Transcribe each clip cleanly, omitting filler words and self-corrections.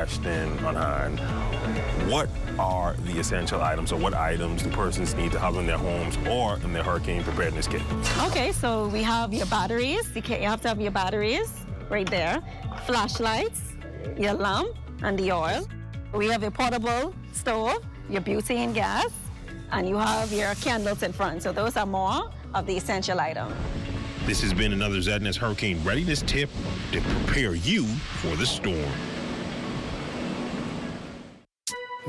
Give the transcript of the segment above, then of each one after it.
Ashton Onhan, what are the essential items, or what items do persons need to have in their homes or in their hurricane preparedness kit? Okay, so we have your batteries. You have to have your batteries right there. Flashlights, your lamp, and the oil. We have a portable stove, your butane gas, and you have your candles in front. So those are more of the essential items. This has been another ZNS Hurricane Readiness Tip to prepare you for the storm.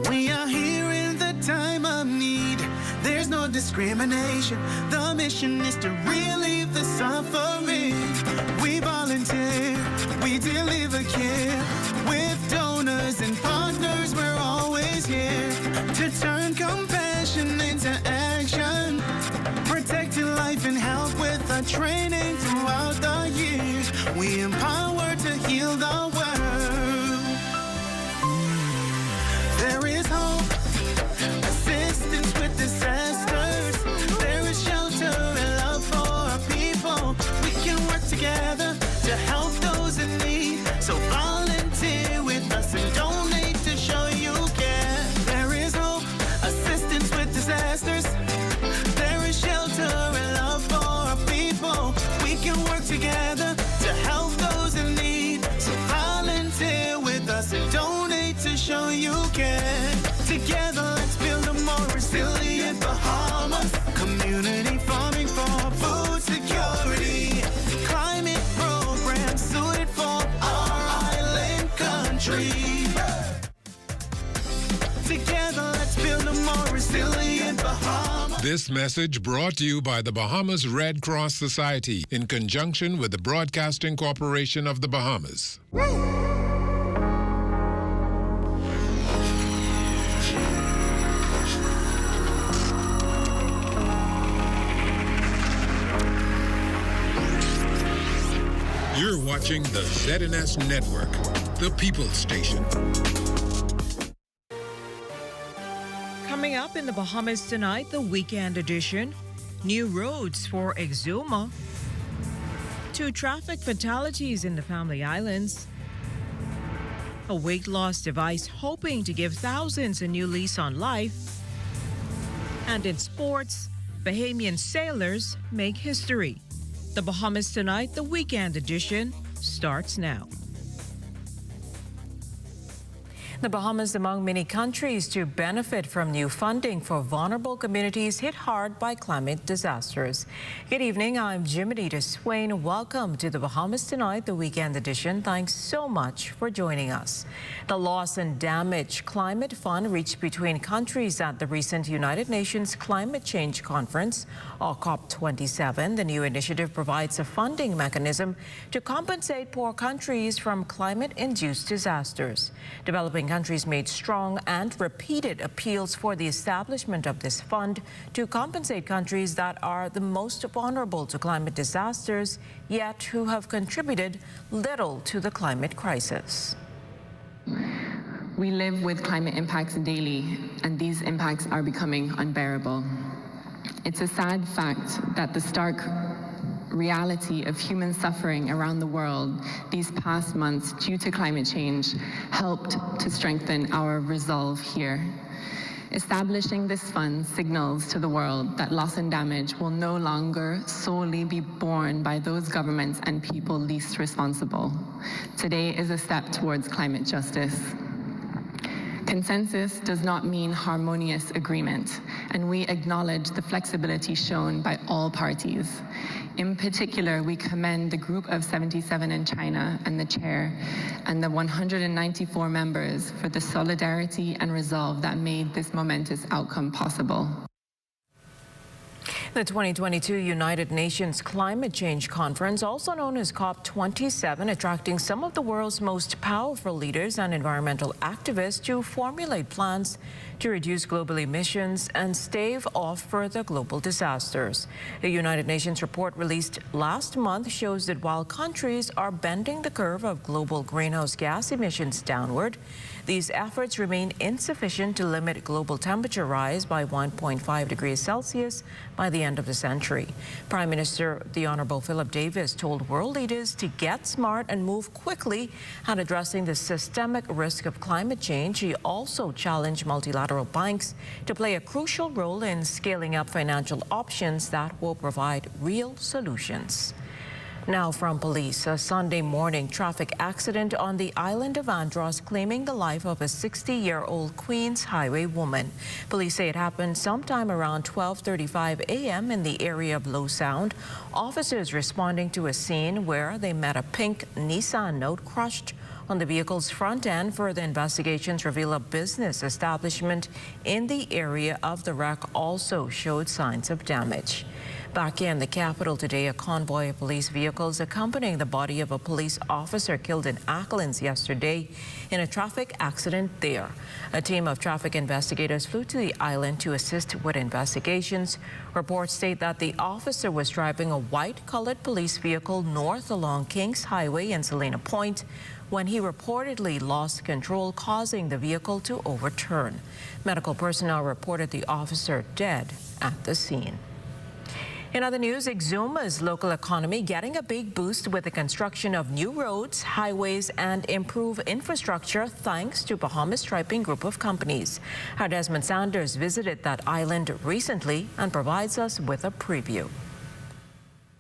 We are here in the time of need. There's no discrimination. The mission is to relieve the suffering. We volunteer, we deliver care. With donors and partners, we're always here to turn compassion into action. Protecting life and health with our training throughout the years. We empower to heal the world. There is hope, assistance with disasters. There is shelter and love for our people. We can work together to help those in need. So volunteer with us and donate to show you care. There is hope, assistance with disasters. There is shelter and love for our people. We can work together to help those in need. So volunteer with us and donate to show you care. Together, let's build a more resilient Bahamas. Community farming for food security. Climate programs suited for our island country. Together, let's build a more resilient Bahamas. This message brought to you by the Bahamas Red Cross Society in conjunction with the Broadcasting Corporation of the Bahamas. You're watching the ZNS Network, the People's Station. Coming up in the Bahamas tonight, the weekend edition, new roads for Exuma, 2 traffic fatalities in the Family Islands, a weight loss device hoping to give thousands a new lease on life, and in sports, Bahamian sailors make history. The Bahamas tonight, the weekend edition, starts now. The Bahamas among many countries to benefit from new funding for vulnerable communities hit hard by climate disasters. Good evening, I'm Jiminita Swain. Welcome to the Bahamas Tonight, the weekend edition. Thanks so much for joining us. The Loss and Damage Climate Fund reached between countries at the recent United Nations Climate Change Conference, or COP27. The new initiative provides a funding mechanism to compensate poor countries from climate-induced disasters. Developing countries made strong and repeated appeals for the establishment of this fund to compensate countries that are the most vulnerable to climate disasters, yet who have contributed little to the climate crisis. We live with climate impacts daily, and these impacts are becoming unbearable. It's a sad fact that the stark reality of human suffering around the world these past months due to climate change helped to strengthen our resolve here. Establishing this fund signals to the world that loss and damage will no longer solely be borne by those governments and people least responsible. Today is a step towards climate justice. Consensus does not mean harmonious agreement, and we acknowledge the flexibility shown by all parties. In particular, we commend the Group of 77 in China and the chair and the 194 members for the solidarity and resolve that made this momentous outcome possible. The 2022 United Nations Climate Change Conference, also known as COP27, attracting some of the world's most powerful leaders and environmental activists to formulate plans to reduce global emissions and stave off further global disasters. A United Nations report released last month shows that while countries are bending the curve of global greenhouse gas emissions downward, these efforts remain insufficient to limit global temperature rise by 1.5 degrees Celsius by the the end of the century. Prime Minister the Honorable Philip Davis told world leaders to get smart and move quickly at addressing the systemic risk of climate change. He also challenged multilateral banks to play a crucial role in scaling up financial options that will provide real solutions. Now from police, a Sunday morning traffic accident on the island of Andros claiming the life of a 60-year-old Queens Highway woman. Police say it happened sometime around 12:35 a.m. in the area of Low Sound. Officers responding to a scene where they met a pink Nissan Note crushed on the vehicle's front end. Further investigations reveal a business establishment in the area of the wreck also showed signs of damage. Back in the capital today, a convoy of police vehicles accompanying the body of a police officer killed in Acklins yesterday in a traffic accident there. A team of traffic investigators flew to the island to assist with investigations. Reports state that the officer was driving a white-colored police vehicle north along Kings Highway in Salina Point when he reportedly lost control, causing the vehicle to overturn. Medical personnel reported the officer dead at the scene. In other news, Exuma's local economy getting a big boost with the construction of new roads, highways, and improved infrastructure thanks to Bahamas Striping Group of companies. Our Desmond Sanders visited that island recently and provides us with a preview.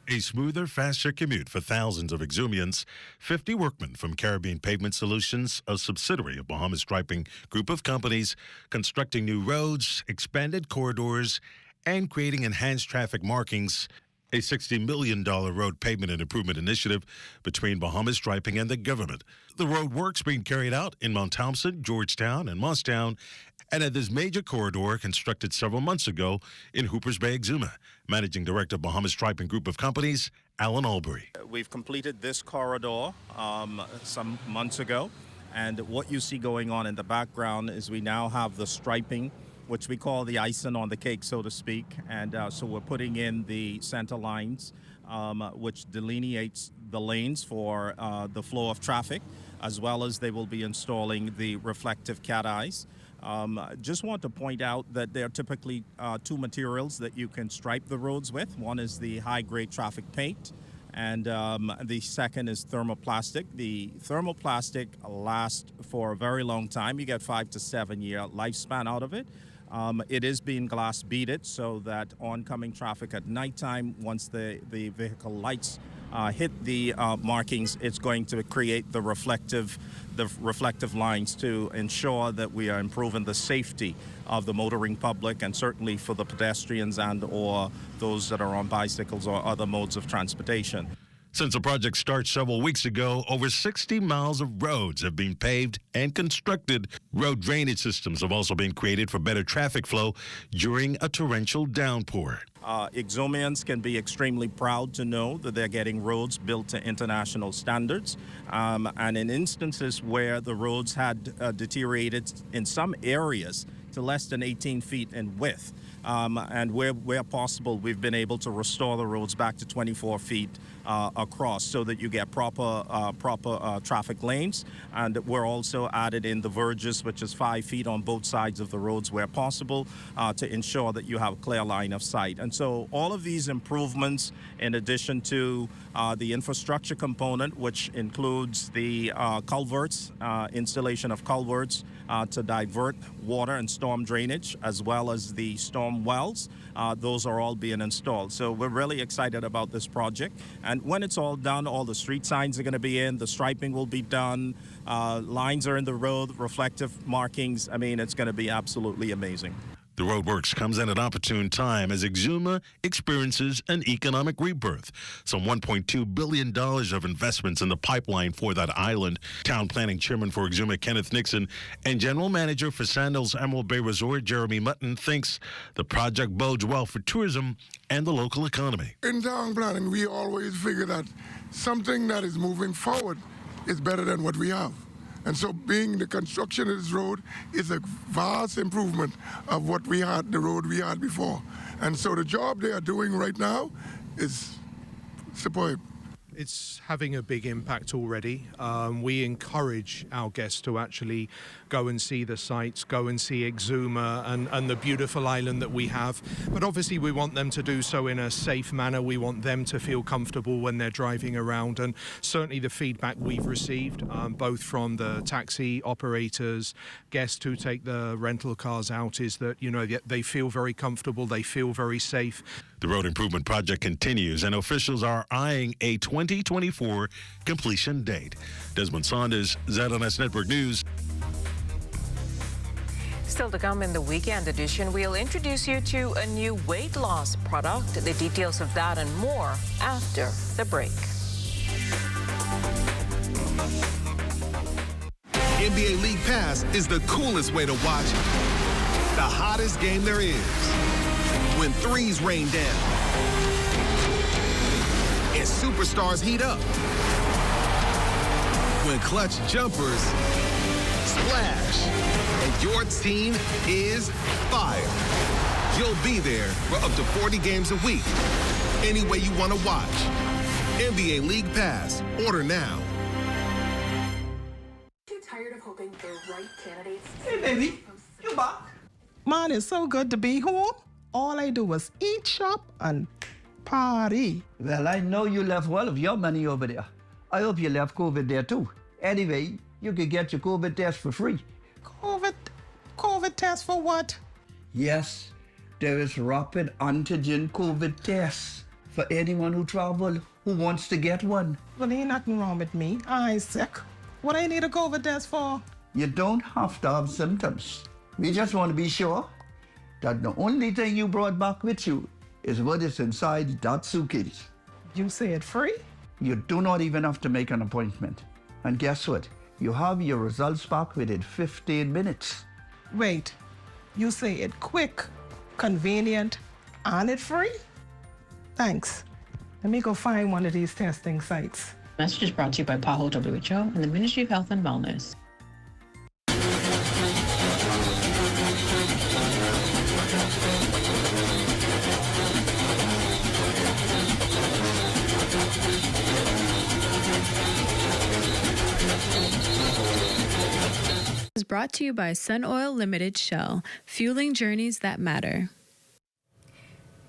A smoother, faster commute for thousands of Exumians. 50 workmen from Caribbean Pavement Solutions, a subsidiary of Bahamas Striping Group of companies, constructing new roads, expanded corridors, and creating enhanced traffic markings. A $60 million road pavement and improvement initiative between Bahamas Striping and the government. The road works being carried out in Mount Thompson, Georgetown, and Moss-Town, and at this major corridor constructed several months ago in Hoopers Bay, Exuma. Managing Director of Bahamas Striping Group of Companies, Alan Albury. We've completed this corridor some months ago, and what you see going on in the background is we now have the striping, which we call the icing on the cake, so to speak. And so we're putting in the center lines, which delineates the lanes for the flow of traffic, as well as they will be installing the reflective cat eyes. Just want to point out that there are typically two materials that you can stripe the roads with. One is the high-grade traffic paint, and the second is thermoplastic. The thermoplastic lasts for a very long time. You get 5 to 7 year lifespan out of it. It is being glass beaded so that oncoming traffic at nighttime, once the vehicle lights hit the markings, it's going to create the reflective lines to ensure that we are improving the safety of the motoring public, and certainly for the pedestrians and or those that are on bicycles or other modes of transportation. Since the project started several weeks ago, over 60 miles of roads have been paved and constructed. Road drainage systems have also been created for better traffic flow during a torrential downpour. Exumians can be extremely proud to know that they're getting roads built to international standards. And in instances where the roads had deteriorated in some areas to less than 18 feet in width, and where possible, we've been able to restore the roads back to 24 feet across so that you get proper traffic lanes. And we're also added in the verges, which is 5 feet on both sides of the roads where possible, to ensure that you have a clear line of sight. And so all of these improvements, in addition to the infrastructure component, which includes the culverts, installation of culverts to divert water and storm drainage, as well as the storm wells, those are all being installed. So we're really excited about this project. And when it's all done, all the street signs are going to be in, the striping will be done, lines are in the road, reflective markings. I mean, it's going to be absolutely amazing. The roadworks comes at an opportune time as Exuma experiences an economic rebirth. Some $1.2 billion of investments in the pipeline for that island. Town Planning Chairman for Exuma, Kenneth Nixon, and General Manager for Sandals Emerald Bay Resort, Jeremy Mutton, thinks the project bodes well for tourism and the local economy. In town planning, we always figure that something that is moving forward is better than what we have. And so being the construction of this road is a vast improvement of what we had, the road we had before. And so the job they are doing right now is superb. It's having a big impact already. We encourage our guests to actually go and see the sites, go and see Exuma and the beautiful island that we have. But obviously we want them to do so in a safe manner. We want them to feel comfortable when they're driving around. And certainly the feedback we've received, both from the taxi operators, guests who take the rental cars out, is that, you know, they feel very comfortable, they feel very safe. The road improvement project continues, and officials are eyeing a 2024 completion date. Desmond Saunders, ZNS Network News. Still to come in the weekend edition, we'll introduce you to a new weight loss product. The details of that and more after the break. NBA League Pass is the coolest way to watch the hottest game there is. When threes rain down and superstars heat up. When clutch jumpers splash and your team is fire. You'll be there for up to 40 games a week, any way you want to watch. NBA League Pass. Order now. Tired of hoping the right candidates. Hey, baby, you back? Man, it's so good to be home. All I do was eat, shop, and party. Well, I know you left all of your money over there. I hope you left COVID there too. Anyway, you could get your COVID test for free. COVID test for what? Yes, there is rapid antigen COVID tests for anyone who travel who wants to get one. Well, ain't nothing wrong with me. I ain't sick. What I need a COVID test for? You don't have to have symptoms. We just want to be sure that the only thing you brought back with you is what is inside that suitcase. You say it free? You do not even have to make an appointment. And guess what? You have your results back within 15 minutes. Wait, you say it quick, convenient, and it free? Thanks. Let me go find one of these testing sites. Message is brought to you by PAHO WHO and the Ministry of Health and Wellness. Is brought to you by Sun Oil Limited Shell, fueling journeys that matter.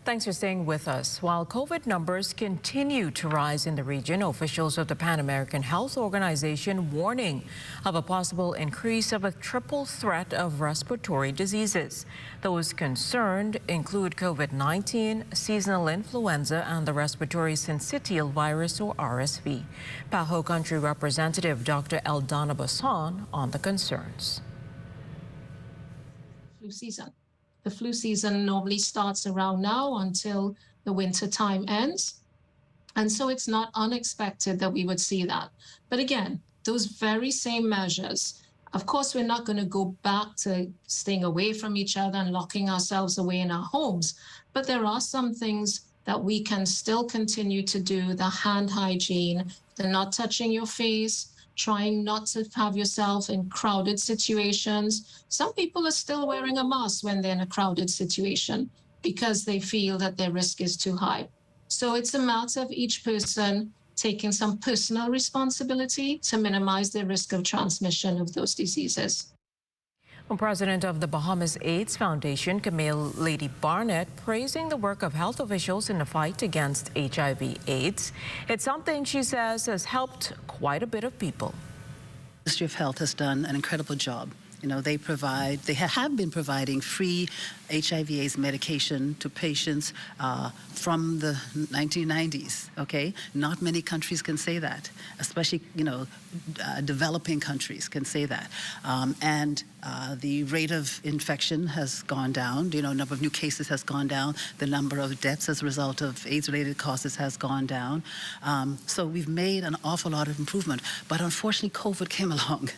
Thanks for staying with us. While COVID numbers continue to rise in the region, officials of the Pan American Health Organization warning of a possible increase of a triple threat of respiratory diseases. Those concerned include COVID-19, seasonal influenza, and the respiratory syncytial virus, or RSV. PAHO Country Representative Dr. Eldana Bassan on the concerns. Flu season. The flu season normally starts around now until the winter time ends. And so it's not unexpected that we would see that. But again, those very same measures, of course, we're not going to go back to staying away from each other and locking ourselves away in our homes. But there are some things that we can still continue to do. The hand hygiene, the not touching your face, trying not to have yourself in crowded situations. Some people are still wearing a mask when they're in a crowded situation because they feel that their risk is too high. So it's a matter of each person taking some personal responsibility to minimize the risk of transmission of those diseases. Well, President of the Bahamas AIDS Foundation, Camille Lady Barnett, praising the work of health officials in the fight against HIV/AIDS. It's something she says has helped quite a bit of people. The Ministry of Health has done an incredible job. You know, they have been providing free HIV/AIDS medication to patients from the 1990s, okay? Not many countries can say that, especially, you know, developing countries can say that. The rate of infection has gone down, you know, number of new cases has gone down, the number of deaths as a result of AIDS-related causes has gone down. So we've made an awful lot of improvement, but unfortunately COVID came along,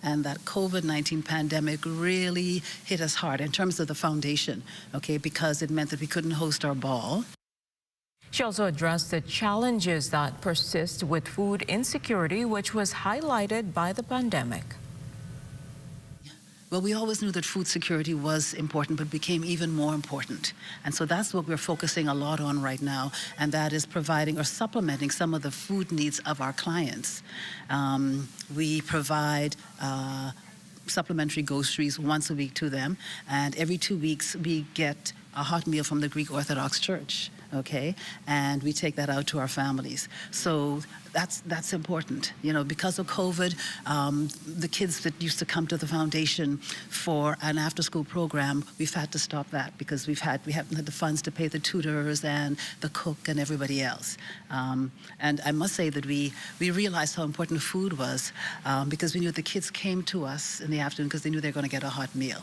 and that COVID-19 pandemic really hit us hard in terms of the foundation, okay, because it meant that we couldn't host our ball. She also addressed the challenges that persist with food insecurity, which was highlighted by the pandemic. Well, we always knew that food security was important, but became even more important. And so that's what we're focusing a lot on right now, and that is providing or supplementing some of the food needs of our clients. We provide supplementary groceries once a week to them, and every 2 weeks we get a hot meal from the Greek Orthodox Church, okay? And we take that out to our families. So that's important. You know, because of COVID, the kids that used to come to the foundation for an after-school program, we've had to stop that because we haven't had the funds to pay the tutors and the cook and everybody else. And I must say that we realized how important food was because we knew the kids came to us in the afternoon because they knew they were going to get a hot meal.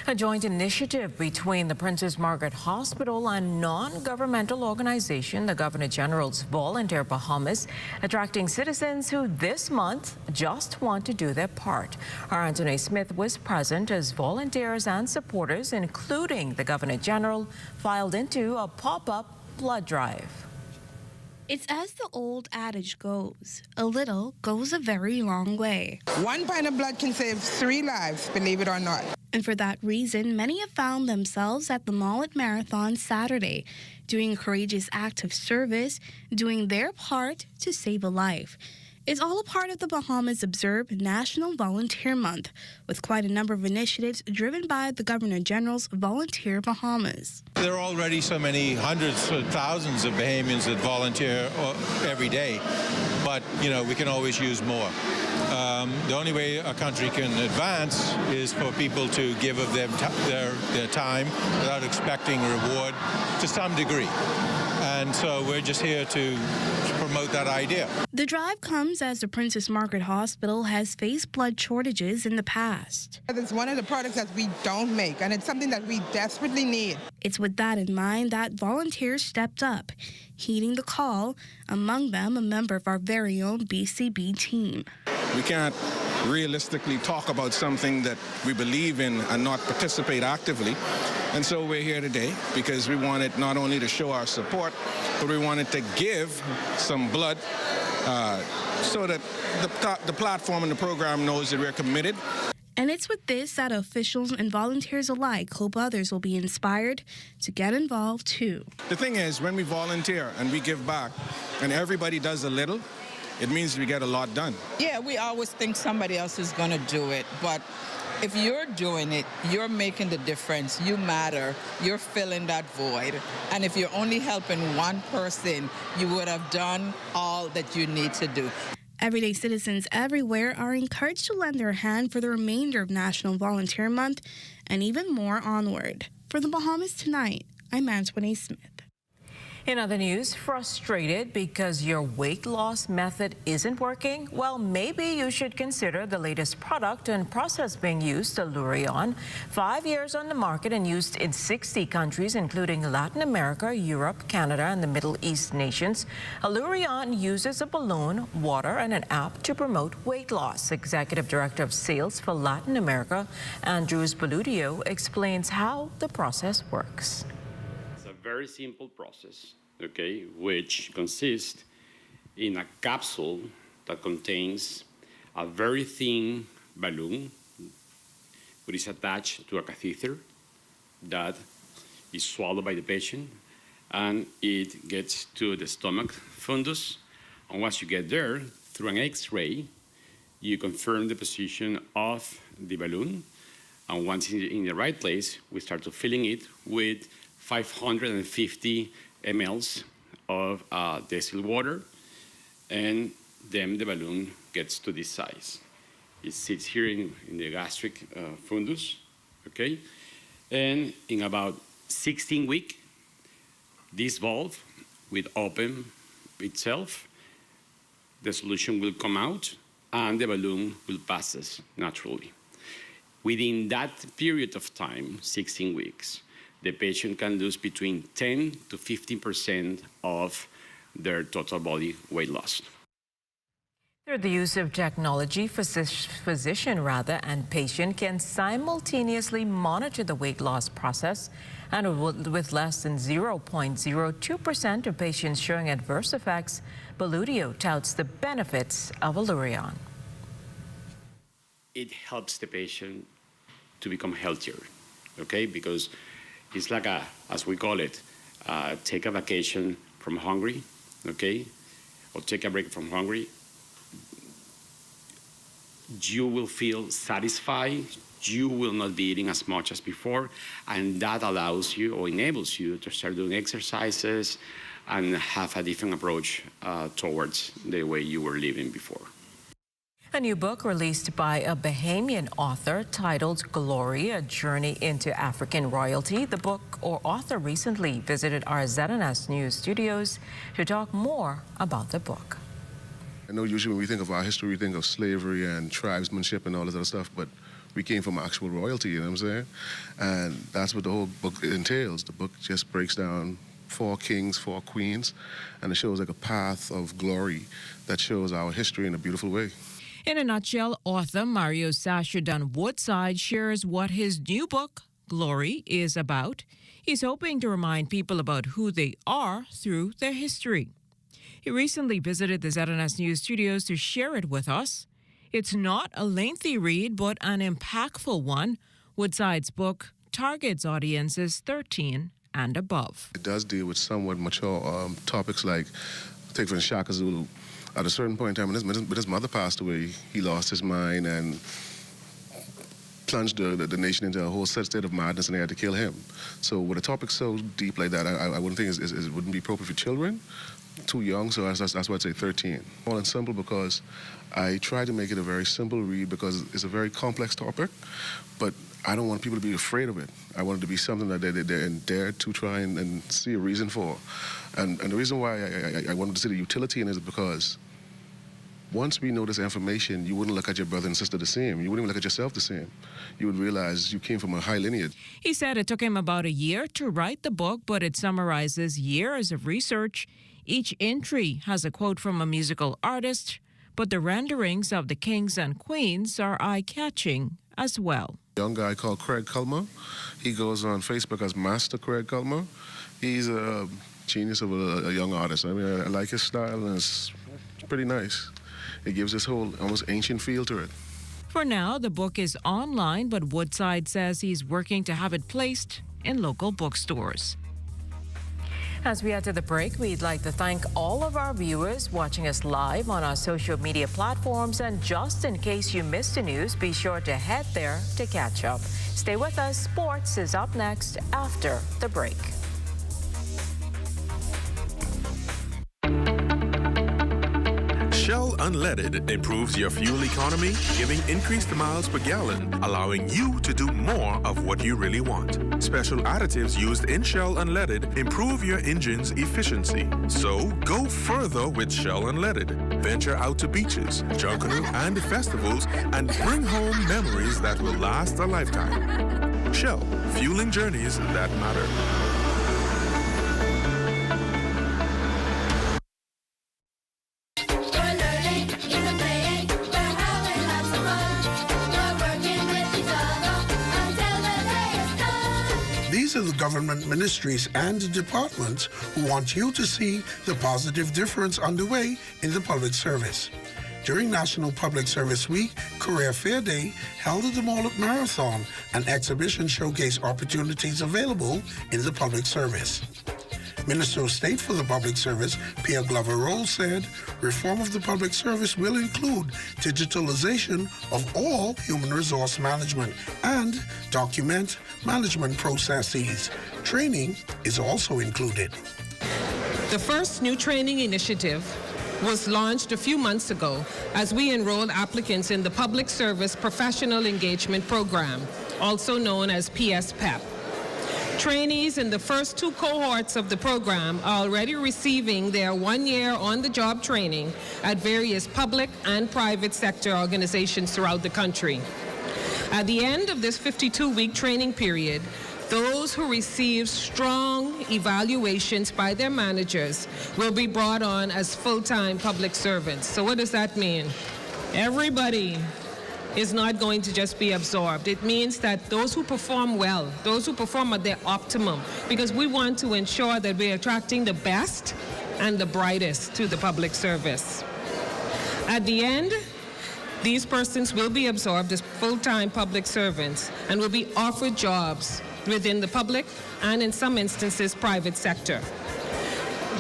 A joint initiative between the Princess Margaret Hospital and non-governmental organization, the Governor General's Volunteer Bahamas, attracting citizens who this month just want to do their part. Our Anthony Smith was present as volunteers and supporters, including the Governor General, filed into a pop-up blood drive. It's as the old adage goes, a little goes a very long way. 1 pint of blood can save 3 lives, believe it or not. And for that reason, many have found themselves at the Mullet Marathon Saturday, doing a courageous act of service, doing their part to save a life. It's all a part of the Bahamas Observe National Volunteer Month, with quite a number of initiatives driven by the Governor General's Volunteer Bahamas. There are already so many hundreds or thousands of Bahamians that volunteer every day, but you know, we can always use more. The only way a country can advance is for people to give of their time without expecting reward to some degree. And so we're just here to promote that idea. The drive comes as the Princess Margaret Hospital has faced blood shortages in the past. It's one of the products that we don't make, and it's something that we desperately need. It's with that in mind that volunteers stepped up, heeding the call, among them a member of our very own BCB team. We can't realistically talk about something that we believe in and not participate actively. And so we're here today because we wanted not only to show our support, but we wanted to give some blood so that the platform and the program knows that we're committed. And it's with this that officials and volunteers alike hope others will be inspired to get involved too. The thing is, when we volunteer and we give back and everybody does a little, it means we get a lot done. Yeah, we always think somebody else is going to do it, but if you're doing it, you're making the difference. You matter. You're filling that void. And if you're only helping one person, you would have done all that you need to do. Everyday citizens everywhere are encouraged to lend their hand for the remainder of National Volunteer Month and even more onward. For the Bahamas Tonight, I'm Antoine Smith. In other news, frustrated because your weight loss method isn't working? Well, maybe you should consider the latest product and process being used, Allurion. 5 years on the market and used in 60 countries, including Latin America, Europe, Canada, and the Middle East nations. Allurion uses a balloon, water, and an app to promote weight loss. Executive Director of Sales for Latin America, Andrews Baludio, explains how the process works. Very simple process, okay, which consists in a capsule that contains a very thin balloon which is attached to a catheter that is swallowed by the patient, and it gets to the stomach fundus. And once you get there, through an X-ray, you confirm the position of the balloon, and once in the right place, we start to filling it with 550 mLs of distilled water, and then the balloon gets to this size. It sits here in the gastric fundus, okay? And in about 16 weeks, this valve will open itself, the solution will come out, and the balloon will pass us naturally. Within that period of time, 16 weeks, the patient can lose between 10 to 15% of their total body weight loss. Through the use of technology, physician and patient can simultaneously monitor the weight loss process, and with less than 0.02% of patients showing adverse effects, Baludio touts the benefits of Allurion. it helps the patient to become healthier, okay? Because it's like as we call it, take a vacation from hungry, okay? Or take a break from hungry. You will feel satisfied. You will not be eating as much as before, and that allows you or enables you to start doing exercises and have a different approach towards the way you were living before. A new book released by a Bahamian author titled Glory, A Journey into African Royalty. The book or author recently visited our ZNS News studios to talk more about the book. I know usually when we think of our history, we think of slavery and tribesmanship and all this other stuff, but we came from actual royalty, you know what I'm saying? And that's what the whole book entails. The book just breaks down 4 kings, 4 queens, and it shows like a path of glory that shows our history in a beautiful way. In a nutshell, author Mario Sasha Woodside shares what his new book, Glory, is about. He's hoping to remind people about who they are through their history. He recently visited the ZNS News studios to share it with us. It's not a lengthy read, but an impactful one. Woodside's book targets audiences 13 and above. It does deal with somewhat mature topics like, take for instance, Shaka Zulu. At a certain point in time, when his mother passed away, he lost his mind and plunged the nation into a whole state of madness, and they had to kill him. So with a topic so deep like that, I wouldn't think it wouldn't be appropriate for children. Too young, so that's why I'd say 13. All and simple because I try to make it a very simple read because it's a very complex topic, but I don't want people to be afraid of it. I want it to be something that they dare to try and see a reason for. And the reason why I wanted to see the utility in it is because once we know this information, you wouldn't look at your brother and sister the same. You wouldn't even look at yourself the same. You would realize you came from a high lineage. He said it took him about a year to write the book, but it summarizes years of research. Each entry has a quote from a musical artist, but the renderings of the kings and queens are eye-catching as well. A young guy called Craig Culmer. He goes on Facebook as Master Craig Culmer. He's a genius of a young artist. I mean, I like his style, and it's pretty nice. It gives this whole almost ancient feel to it. For now, the book is online, but Woodside says he's working to have it placed in local bookstores. As we head to the break, we'd like to thank all of our viewers watching us live on our social media platforms. And just in case you missed the news, be sure to head there to catch up. Stay with us. Sports is up next after the break. Shell Unleaded improves your fuel economy, giving increased miles per gallon, allowing you to do more of what you really want. Special additives used in Shell Unleaded improve your engine's efficiency. So go further with Shell Unleaded. Venture out to beaches, Junkanoo, and festivals and bring home memories that will last a lifetime. Shell, fueling journeys that matter. These are the government ministries and departments who want you to see the positive difference underway in the public service. During National Public Service Week, Career Fair Day held at the Mall at Marathon, an exhibition showcased opportunities available in the public service. Minister of State for the Public Service, Pierre Glover-Roll, said reform of the public service will include digitalization of all human resource management and document management processes. Training is also included. The first new training initiative was launched a few months ago as we enrolled applicants in the Public Service Professional Engagement Program, also known as PSPEP. Trainees in the first 2 cohorts of the program are already receiving their 1-year on-the-job training at various public and private sector organizations throughout the country. At the end of this 52-week training period, those who receive strong evaluations by their managers will be brought on as full-time public servants. So what does that mean? Everybody is not going to just be absorbed. It means that those who perform well, those who perform at their optimum, because we want to ensure that we're attracting the best and the brightest to the public service. At the end, These persons will be absorbed as full-time public servants and will be offered jobs within the public and, in some instances, private sector.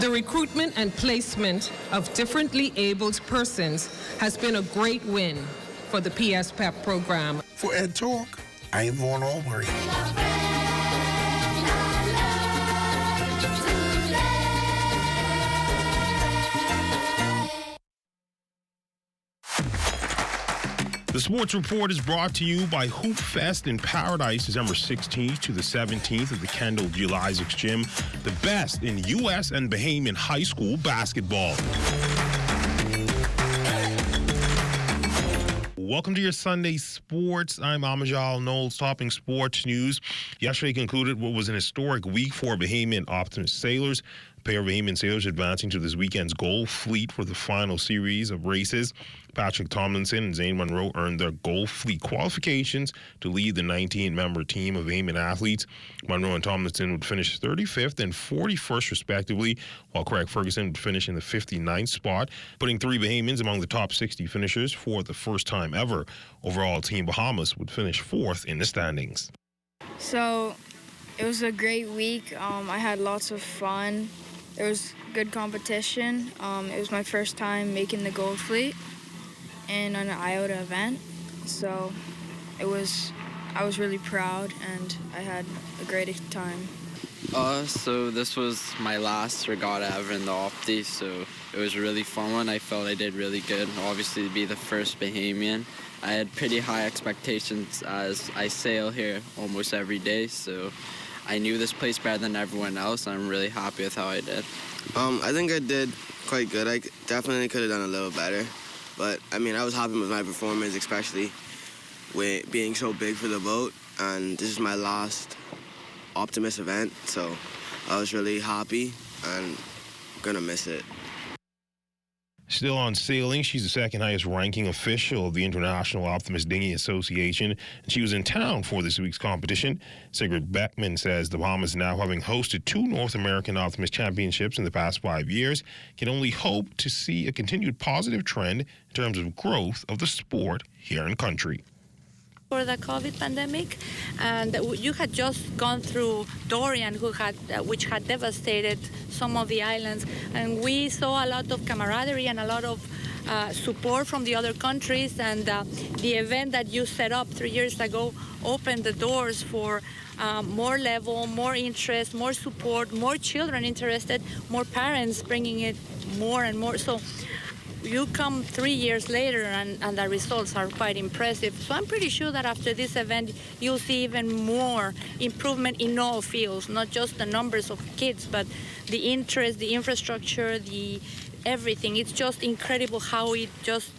The recruitment and placement of differently abled persons has been a great win for the PSPEP program. For Ed Talk, I am Vaughn Albury. The Sports Report is brought to you by Hoop Fest in Paradise, December 16th to the 17th at the Kendall G. Isaacs Gym. The best in U.S. and Bahamian high school basketball. Welcome to your Sunday Sports. I'm Amajal Knowles, topping sports news. Yesterday concluded what was an historic week for Bahamian Optimist sailors. A pair of Bahamian sailors advancing to this weekend's Gold Fleet for the final series of races. Patrick Tomlinson and Zane Monroe earned their Gold Fleet qualifications to lead the 19-member team of Bahamian athletes. Monroe and Tomlinson would finish 35th and 41st respectively, while Craig Ferguson would finish in the 59th spot, putting 3 Bahamians among the top 60 finishers for the first time ever. Overall, Team Bahamas would finish 4th in the standings. So it was a great week. I had lots of fun. There was good competition. It was my first time making the Gold Fleet in an IOTA event, so I was really proud and I had a great time. So this was my last regatta ever in the Opti, so it was a really fun one. I felt I did really good. Obviously, to be the first Bahamian, I had pretty high expectations as I sail here almost every day, so I knew this place better than everyone else. I'm really happy with how I did. I think I did quite good. I definitely could have done a little better. But, I mean, I was happy with my performance, especially with being so big for the boat. And this is my last Optimist event, so I was really happy and going to miss it. Still on sailing, she's the second highest ranking official of the International Optimist Dinghy Association, and she was in town for this week's competition. Sigrid Beckman says the Bahamas, now having hosted 2 North American Optimist Championships in the past 5 years, can only hope to see a continued positive trend in terms of growth of the sport here in country. For the COVID pandemic, and you had just gone through Dorian, which had devastated some of the islands, and we saw a lot of camaraderie and a lot of support from the other countries, and the event that you set up 3 years ago opened the doors for more level, more interest, more support, more children interested, more parents bringing it more and more. So you come 3 years later and the results are quite impressive. So I'm pretty sure that after this event, you'll see even more improvement in all fields, not just the numbers of kids, but the interest, the infrastructure, the everything. It's just incredible how it just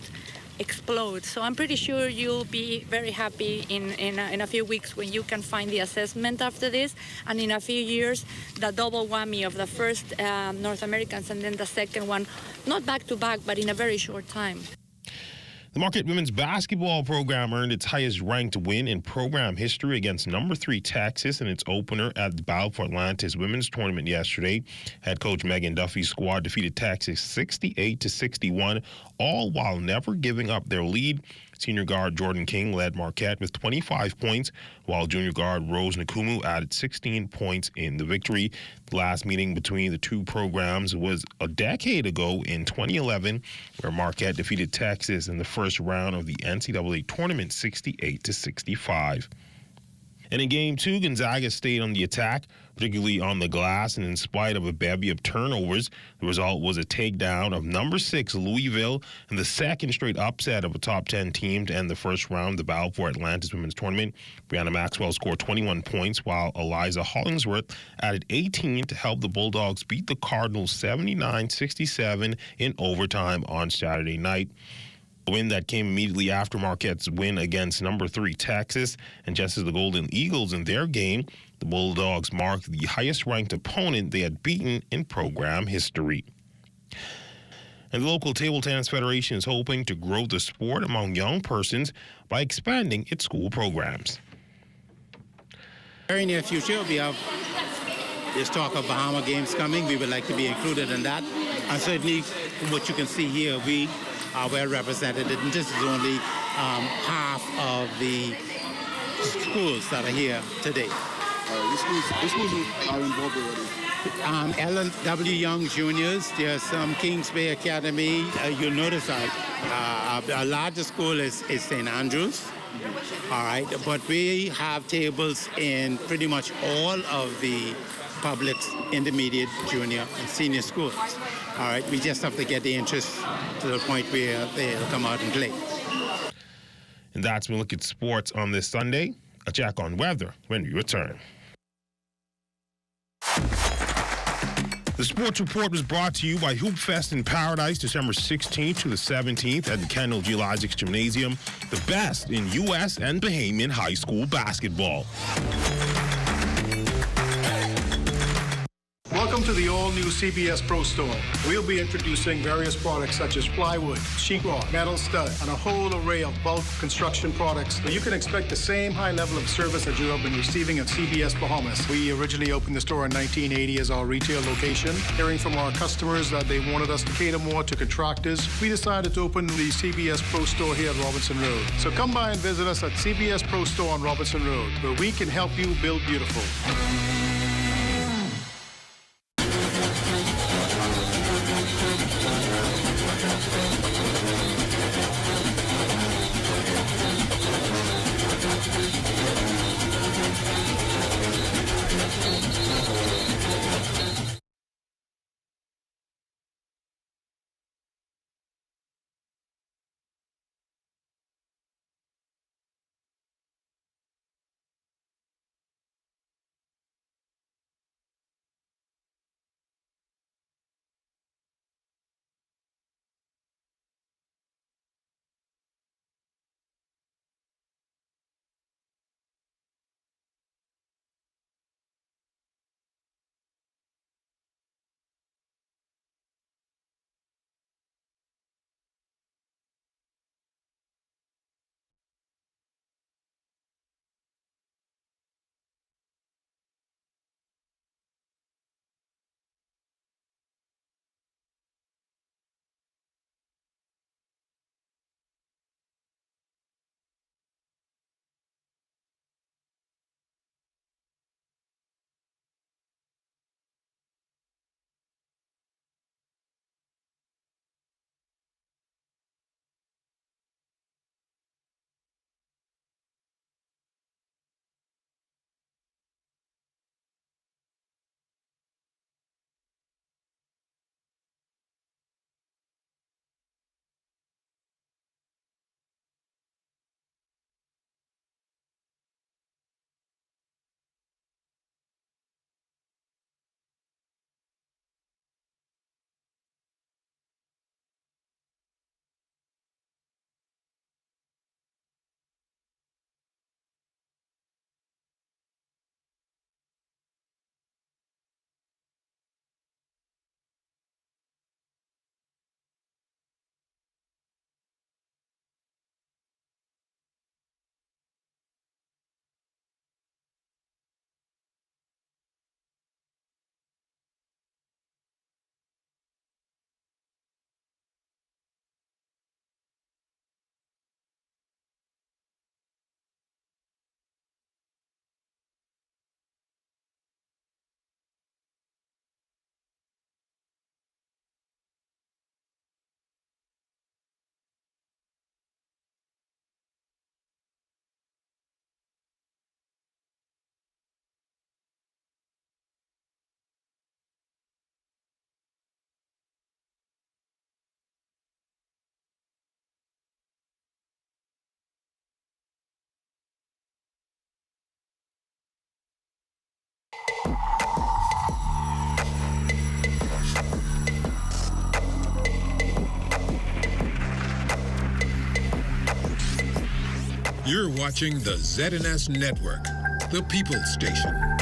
explodes. So I'm pretty sure you'll be very happy in a few weeks when you can find the assessment after this, and in a few years the double whammy of the first North Americans and then the second one, not back to back but in a very short time. The Marquette women's basketball program earned its highest ranked win in program history against number 3 Texas in its opener at the Battle for Atlantis women's tournament yesterday. Head coach Megan Duffy's squad defeated Texas 68-61, all while never giving up their lead. Senior guard Jordan King led Marquette with 25 points, while junior guard Rose Nkumu added 16 points in the victory. The last meeting between the two programs was a decade ago in 2011, where Marquette defeated Texas in the first round of the NCAA tournament 68-65. And in Game 2, Gonzaga stayed on the attack, particularly on the glass, and in spite of a bevy of turnovers, the result was a takedown of number 6 Louisville and the second straight upset of a top 10 team to end the first round of the Battle for Atlantis women's tournament. Brianna Maxwell scored 21 points, while Eliza Hollingsworth added 18 to help the Bulldogs beat the Cardinals 79-67 in overtime on Saturday night. A win that came immediately after Marquette's win against number 3 Texas, and just as the Golden Eagles in their game, the Bulldogs marked the highest-ranked opponent they had beaten in program history. And the local Table Tennis Federation is hoping to grow the sport among young persons by expanding its school programs. Very near future, we have this talk of Bahama Games coming. We would like to be included in that. And certainly, from what you can see here, we are well represented, and this is only half of the schools that are here today. Which schools are involved already? Ellen W. Young Juniors, there's Kings Bay Academy. You'll notice our largest school is St. Andrews. All right, but we have tables in pretty much all of the public, intermediate, junior, and senior schools. All right, we just have to get the interest to the point where they'll come out and play. And that's when we look at sports on this Sunday. A check on weather when we return. The Sports Report was brought to you by Hoop Fest in Paradise, December 16th to the 17th at the Kendall Geologics Gymnasium, the best in U.S. and Bahamian high school basketball. Welcome to the all-new CBS Pro Store. We'll be introducing various products such as plywood, sheetrock, metal stud, and a whole array of bulk construction products. So you can expect the same high level of service that you have been receiving at CBS Bahamas. We originally opened the store in 1980 as our retail location. Hearing from our customers that they wanted us to cater more to contractors, we decided to open the CBS Pro Store here at Robinson Road. So come by and visit us at CBS Pro Store on Robinson Road, where we can help you build beautiful. You're watching the ZNS Network, the People's Station.